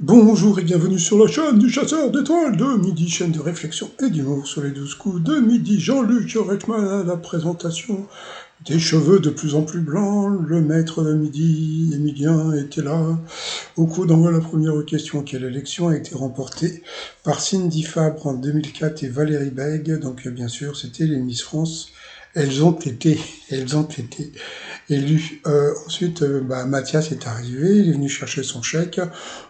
Bonjour et bienvenue sur la chaîne du chasseur d'étoiles de midi, chaîne de réflexion et d'humour sur les 12 coups de midi. Jean-Luc Reichmann à la présentation, des cheveux de plus en plus blancs, le maître de midi, Emilien, était là. Au coup d'envoi, la première question, quelle élection a été remportée par Cindy Fabre en 2004 et Valérie Bègue, donc bien sûr c'était les Miss France. Elles ont été, elles ont été élu. Ensuite, Mathias est arrivé, il est venu chercher son chèque.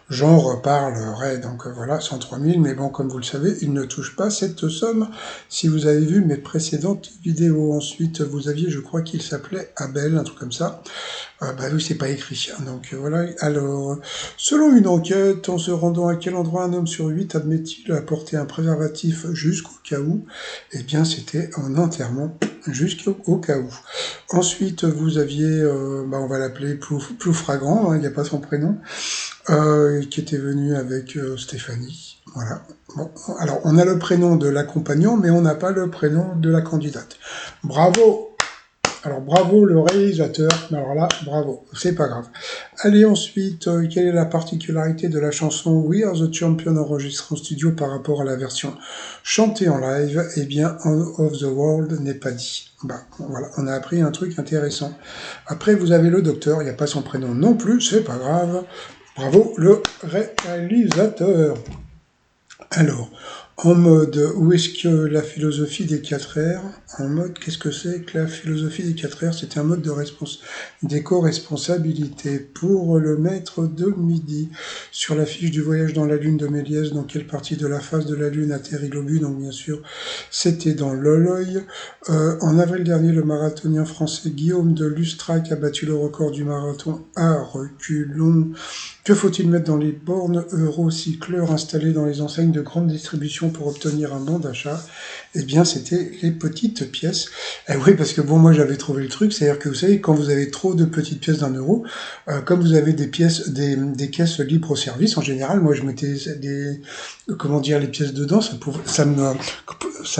J'en reparlerai, donc voilà, 103 000, mais bon, comme vous le savez, il ne touche pas cette somme. Si vous avez vu mes précédentes vidéos, ensuite, vous aviez, je crois qu'il s'appelait Abel, un truc comme ça. Bah oui, c'est pas écrit. Donc voilà. Alors, selon une enquête, en se rendant à quel endroit un homme sur 8 admet-il apporter un préservatif jusqu'au cas où? Eh bien, c'était en enterrement jusqu'au cas où. Ensuite, vous aviez, on va l'appeler Ploufragrant, il n'y a pas son prénom, qui était venu avec Stéphanie. Voilà. Bon, alors, on a le prénom de l'accompagnant, mais on n'a pas le prénom de la candidate. Bravo! Alors bravo le réalisateur, mais alors là, bravo, c'est pas grave. Allez ensuite, quelle est la particularité de la chanson We Are the Champion enregistrée en studio par rapport à la version chantée en live? Eh bien, End of the World n'est pas dit. Bah voilà, on a appris un truc intéressant. Après, vous avez le docteur, il n'y a pas son prénom non plus, c'est pas grave. Bravo le réalisateur. Alors, en mode, où est-ce que la philosophie des 4 R? En mode, qu'est-ce que c'est que la philosophie des 4 R? C'était un mode de d'éco-responsabilité. Pour le maître de midi, sur la fiche du voyage dans la Lune de Méliès, dans quelle partie de la face de la Lune atterrit l'obus? Donc bien sûr, c'était dans l'Oloï. En avril dernier, le marathonien français Guillaume de Lustrac a battu le record du marathon à reculons. Que faut-il mettre dans les bornes Eurocycleurs installées dans les enseignes de grande distribution pour obtenir un bon d'achat? Eh bien, c'était les petites pièces. Eh oui, parce que bon, moi j'avais trouvé le truc, c'est-à-dire que vous savez, quand vous avez trop de petites pièces d'1 euro, comme vous avez des pièces, des caisses libres service, en général, moi je mettais comment dire, les pièces dedans, ça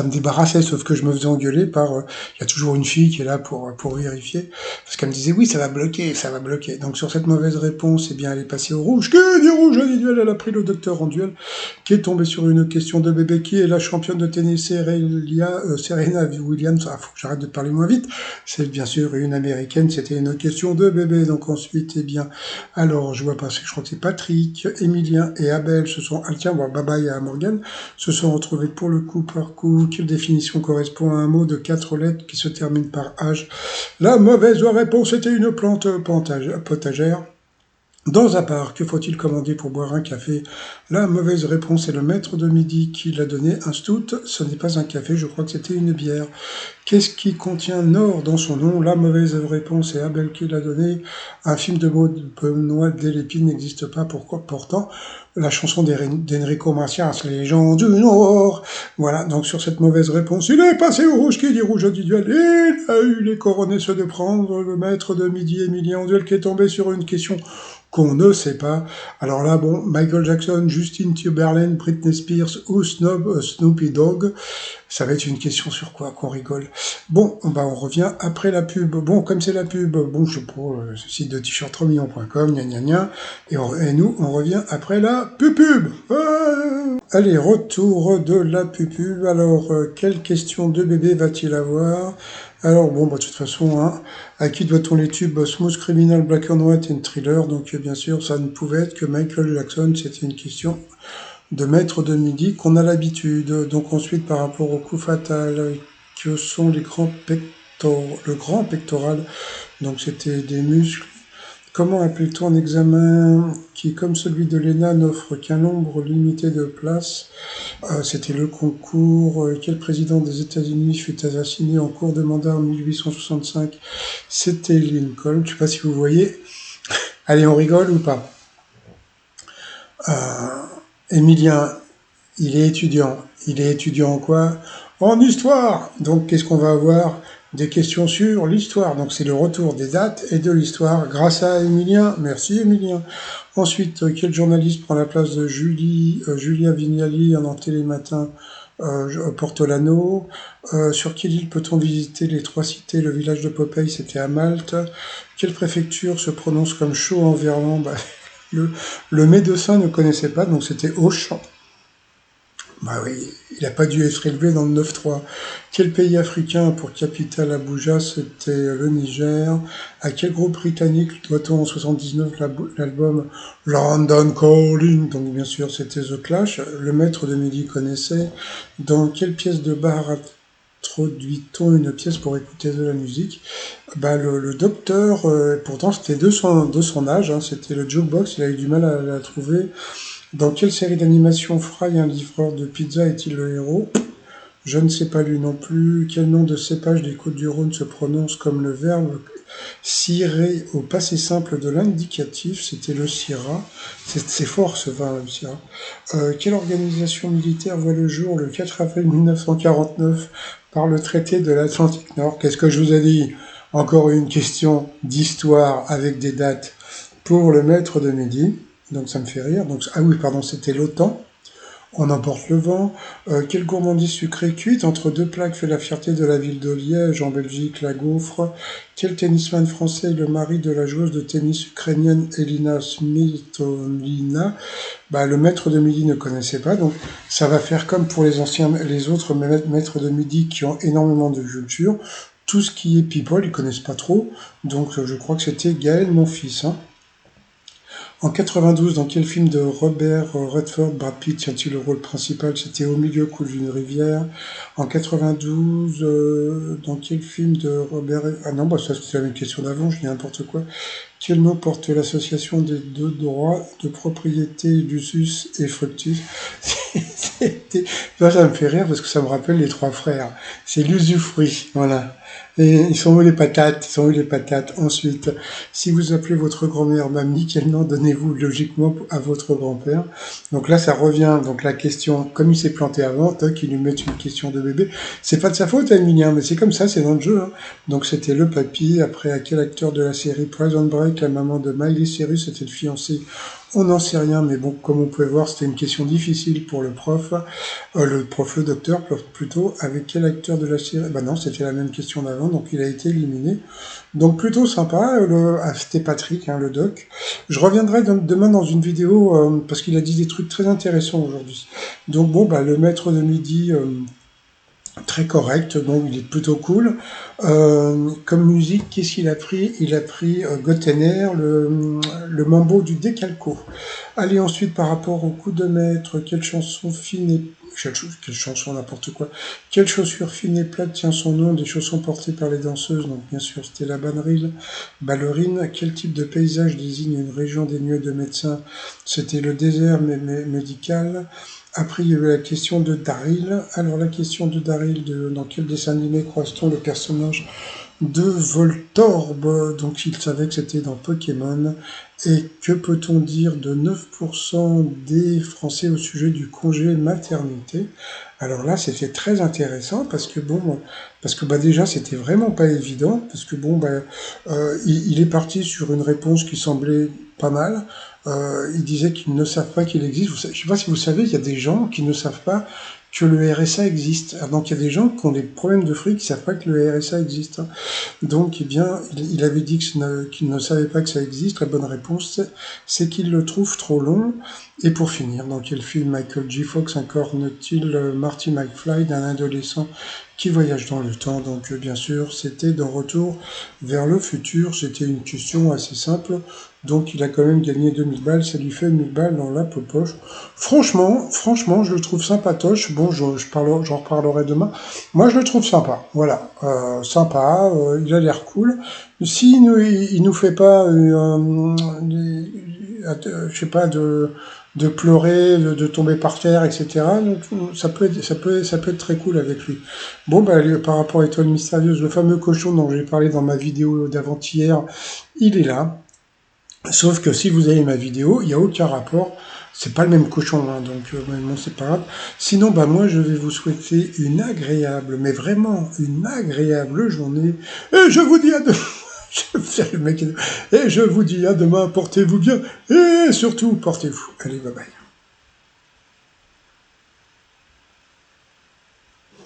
me débarrassait, sauf que je me faisais engueuler par, il y a toujours une fille qui est là pour vérifier, parce qu'elle me disait oui, ça va bloquer, ça va bloquer. Donc sur cette mauvaise réponse, eh bien, elle est passée au rouge. Que dit rouge individuel? Elle a pris le docteur en duel, qui est tombé sur une question de bébé. Qui est la championne de tennis Serena Williams? Ah, faut que j'arrête de parler moins vite. C'est bien sûr une américaine, c'était une question de bébé. Donc ensuite, eh bien, alors, je vois pas, je crois que c'est Patrick, Emilien et Abel se sont, ah tiens, bon, bye bye à Morgan, se sont retrouvés pour le coup par coup. Quelle définition correspond à un mot de 4 lettres qui se termine par âge? La mauvaise réponse était une plante potagère. Dans un bar, que faut-il commander pour boire un café? La mauvaise réponse est le maître de midi qui l'a donné un stout. Ce n'est pas un café, je crois que c'était une bière. Qu'est-ce qui contient Nord dans son nom? La mauvaise réponse est Abel qui l'a donné. Un film de Benoît Delépine n'existe pas. Pourquoi? Pourtant, la chanson d'Enrico Macias, Les gens du Nord. Voilà, donc sur cette mauvaise réponse, il est passé au rouge qui dit rouge individuel. Il a eu les coronets ceux de prendre le maître de midi, Emilien Duel, qui est tombé sur une question qu'on ne sait pas. Alors là, bon, Michael Jackson, Justin Timberlake, Britney Spears ou Snoopy Dogg, ça va être une question sur quoi qu'on rigole. Bon, bah on revient après la pub. Bon, comme c'est la pub, bon, je prends le site de t-shirt3millions.com, gna gna gna, et nous, on revient après la pub. Allez, retour de la pub. Alors, quelle question de bébé va-t-il avoir? Alors bon, bah, de toute façon, hein, à qui doit-on les tubes Smooth Criminal, Black and White et Thriller? Donc bien sûr, ça ne pouvait être que Michael Jackson. C'était une question de maître de midi qu'on a l'habitude. Donc ensuite, par rapport au coup fatal, que sont le grand pectoral, donc c'était des muscles. Comment appelle-t-on un examen qui, comme celui de l'ENA, n'offre qu'un nombre limité de places? C'était le concours. Quel président des États-Unis fut assassiné en cours de mandat en 1865? C'était Lincoln. Je ne sais pas si vous voyez. Allez, on rigole ou pas? Emilien, il est étudiant. Il est étudiant en quoi? En histoire. Donc, qu'est-ce qu'on va avoir? Des questions sur l'histoire. Donc, c'est le retour des dates et de l'histoire grâce à Emilien. Merci, Emilien. Ensuite, quel journaliste prend la place de Julia Vignali en Télématin Portolano? Sur quelle île peut-on visiter les 3 cités? Le village de Popeye, c'était à Malte. Quelle préfecture se prononce comme chaud en verlan? Le, le médecin ne connaissait pas, donc c'était Auch. Bah oui, il n'a pas dû être élevé dans le 9-3. Quel pays africain a pour capitale Abuja? C'était le Niger. À quel groupe britannique doit-on en 79 l'album London Calling? Donc bien sûr c'était The Clash. Le maître de midi connaissait. Dans quelle pièce de bar introduit-on une pièce pour écouter de la musique? Bah le docteur, pourtant c'était de son âge, hein, c'était le jukebox, il a eu du mal à la trouver. Dans quelle série d'animation Fry, un livreur de pizza, est-il le héros? Je ne sais pas lui non plus. Quel nom de cépage des Côtes-du-Rhône se prononce comme le verbe cirer au passé simple de l'indicatif? C'était le Syrah. C'est fort ce vin, le Syrah. Quelle organisation militaire voit le jour le 4 avril 1949 par le traité de l'Atlantique Nord? Qu'est-ce que je vous ai dit? Encore une question d'histoire avec des dates pour le maître de midi. Donc ça me fait rire. Donc, ah oui, pardon, c'était l'OTAN. On emporte le vent. Quelle gourmandise sucrée cuite entre deux plaques fait la fierté de la ville de Liège, en Belgique, la gaufre? Quel tennisman français est le mari de la joueuse de tennis ukrainienne Elina Svitolina? Bah, le maître de midi ne connaissait pas, donc ça va faire comme pour les autres maîtres de midi qui ont énormément de culture. Tout ce qui est people, ils connaissent pas trop. Donc je crois que c'était Gaël, mon fils, hein. En 92, dans quel film de Robert Redford, Brad Pitt tient-il le rôle principal? C'était Au milieu coule d'une rivière. En 92, dans quel film de Robert... Ah non, bah ça c'était la même question d'avant, je dis n'importe quoi. Quel nom porte l'association des deux droits de propriété Lusus et Fructus? Ça me fait rire parce que ça me rappelle les trois frères. C'est l'usufruit, voilà. Et ils sont où les patates? Ils sont où les patates? Ensuite, si vous appelez votre grand-mère mamie, quel nom donnez-vous logiquement à votre grand-père? Donc là, ça revient. Donc la question, comme il s'est planté avant, toc, il lui met une question de bébé. C'est pas de sa faute, Emilien, mais c'est comme ça, c'est dans le jeu, hein. Donc c'était le papy. Après, à quel acteur de la série Prison Break, la maman de Miley Cyrus était le fiancé? On n'en sait rien, mais bon, comme on pouvait voir, c'était une question difficile pour le docteur plutôt. Avec quel acteur de la série? Bah non, c'était la même question d'avant, donc il a été éliminé. Donc plutôt sympa, c'était Patrick, hein, le doc. Je reviendrai demain dans une vidéo, parce qu'il a dit des trucs très intéressants aujourd'hui. Donc bon, bah le maître de midi... très correct, donc il est plutôt cool. Comme musique, qu'est-ce qu'il a pris? Il a pris Gottener, le mambo du Décalco. Allez, ensuite, par rapport au coup de maître, quelle chanson fine et... Quelle chanson, n'importe quoi. Quelle chaussure fine et plate tient son nom des chaussons portés par les danseuses? Donc, bien sûr, c'était la ballerine. Quel type de paysage désigne une région dénuée de médecins? C'était le désert médical. Après, il y avait la question de Daryl. Alors, la question de Daryl, dans quel dessin animé croise-t-on le personnage de Voltorb? Donc, il savait que c'était dans Pokémon. Et que peut-on dire de 9% des Français au sujet du congé maternité? Alors là, c'était très intéressant parce que bah déjà, c'était vraiment pas évident, parce que il est parti sur une réponse qui semblait pas mal. Il disait qu'ils ne savent pas qu'il existe. Je ne sais pas si vous savez, il y a des gens qui ne savent pas que le RSA existe. Donc il y a des gens qui ont des problèmes de fric qui ne savent pas que le RSA existe, hein. Donc, eh bien, il avait dit qu'il ne savait pas que ça existe. La bonne réponse, c'est qu'il le trouve trop long. Et pour finir, dans quel film Michael J. Fox incarne-t-il Marty McFly, d'un adolescent qui voyage dans le temps? Donc, bien sûr, c'était dans Retour vers le futur. C'était une question assez simple. Donc, il a quand même gagné 2000 balles. Ça lui fait 1000 balles dans la poche. Franchement, je le trouve sympatoche. Bon, j'en reparlerai demain. Moi, je le trouve sympa. Voilà, sympa. Il a l'air cool. S'il il nous fait pas, je sais pas, de pleurer, de tomber par terre, etc. Donc, ça peut être très cool avec lui. Bon, bah, par rapport à Étoile Mystérieuse, le fameux cochon dont j'ai parlé dans ma vidéo d'avant-hier, il est là. Sauf que si vous avez ma vidéo, il n'y a aucun rapport. C'est pas le même cochon, hein, donc bon, c'est pas grave. Sinon, bah moi, je vais vous souhaiter une agréable, mais vraiment une agréable journée. Et je vous dis à demain. Je vais faire le mec. Et je vous dis à demain. Portez-vous bien et surtout portez-vous. Allez, bye bye.